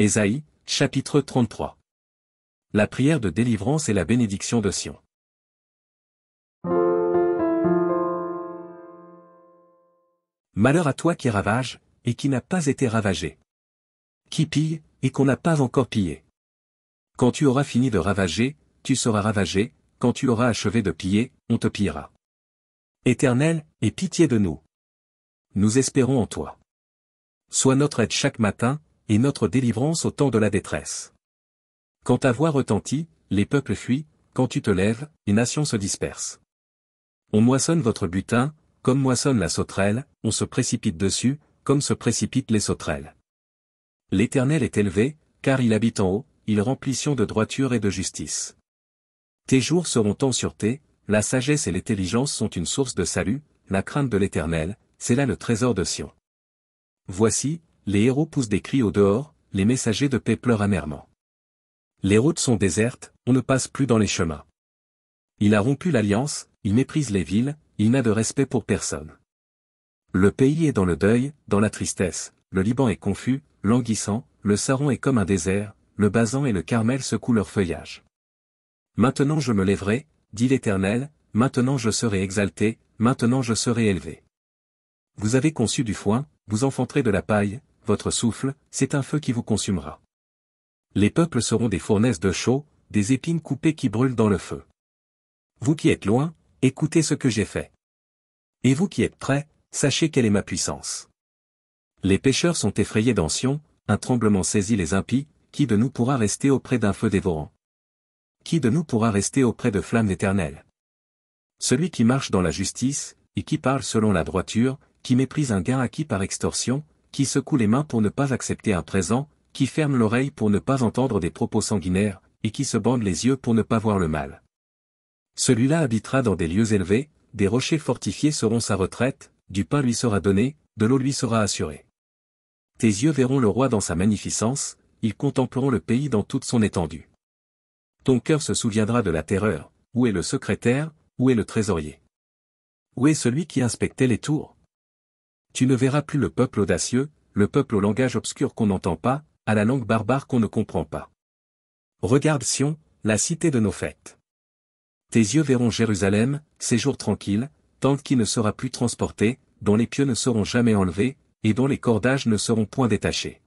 Ésaïe, chapitre 33. La prière de délivrance et la bénédiction de Sion. Malheur à toi qui ravage, et qui n'a pas été ravagé. Qui pille, et qu'on n'a pas encore pillé. Quand tu auras fini de ravager, tu seras ravagé, quand tu auras achevé de piller, on te pillera. Éternel, aie pitié de nous. Nous espérons en toi. Sois notre aide chaque matin, et notre délivrance au temps de la détresse. Quand ta voix retentit, les peuples fuient, quand tu te lèves, les nations se dispersent. On moissonne votre butin, comme moissonne la sauterelle, on se précipite dessus, comme se précipitent les sauterelles. L'Éternel est élevé, car il habite en haut, il remplit Sion de droiture et de justice. Tes jours seront en sûreté, la sagesse et l'intelligence sont une source de salut, la crainte de l'Éternel, c'est là le trésor de Sion. Voici, les héros poussent des cris au dehors, les messagers de paix pleurent amèrement. Les routes sont désertes, on ne passe plus dans les chemins. Il a rompu l'alliance, il méprise les villes, il n'a de respect pour personne. Le pays est dans le deuil, dans la tristesse, le Liban est confus, languissant, le Saron est comme un désert, le Basan et le Carmel secouent leur feuillage. Maintenant je me lèverai, dit l'Éternel, maintenant je serai exalté, maintenant je serai élevé. Vous avez conçu du foin, vous enfanterez de la paille, votre souffle, c'est un feu qui vous consumera. Les peuples seront des fournaises de chaux, des épines coupées qui brûlent dans le feu. Vous qui êtes loin, écoutez ce que j'ai fait. Et vous qui êtes près, sachez quelle est ma puissance. Les pécheurs sont effrayés dans Sion, un tremblement saisit les impies, qui de nous pourra rester auprès d'un feu dévorant? Qui de nous pourra rester auprès de flammes éternelles? Celui qui marche dans la justice, et qui parle selon la droiture, qui méprise un gain acquis par extorsion, qui secoue les mains pour ne pas accepter un présent, qui ferme l'oreille pour ne pas entendre des propos sanguinaires, et qui se bande les yeux pour ne pas voir le mal. Celui-là habitera dans des lieux élevés, des rochers fortifiés seront sa retraite, du pain lui sera donné, de l'eau lui sera assurée. Tes yeux verront le roi dans sa magnificence, ils contempleront le pays dans toute son étendue. Ton cœur se souviendra de la terreur, où est le secrétaire, où est le trésorier? Où est celui qui inspectait les tours? Tu ne verras plus le peuple audacieux, le peuple au langage obscur qu'on n'entend pas, à la langue barbare qu'on ne comprend pas. Regarde Sion, la cité de nos fêtes. Tes yeux verront Jérusalem, séjour tranquille, tente qui ne sera plus transportée, dont les pieux ne seront jamais enlevés, et dont les cordages ne seront point détachés.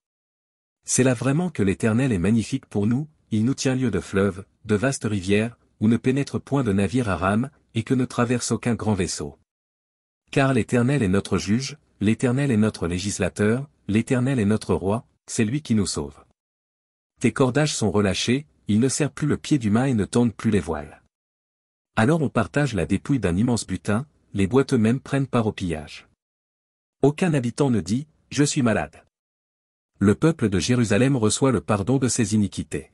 C'est là vraiment que l'Éternel est magnifique pour nous, il nous tient lieu de fleuves, de vastes rivières, où ne pénètre point de navire à rame, et que ne traverse aucun grand vaisseau. Car l'Éternel est notre juge, l'Éternel est notre législateur, l'Éternel est notre roi, c'est lui qui nous sauve. Tes cordages sont relâchés, il ne serre plus le pied du mât et ne tendent plus les voiles. Alors on partage la dépouille d'un immense butin, les boiteux même prennent part au pillage. Aucun habitant ne dit, je suis malade. Le peuple de Jérusalem reçoit le pardon de ses iniquités.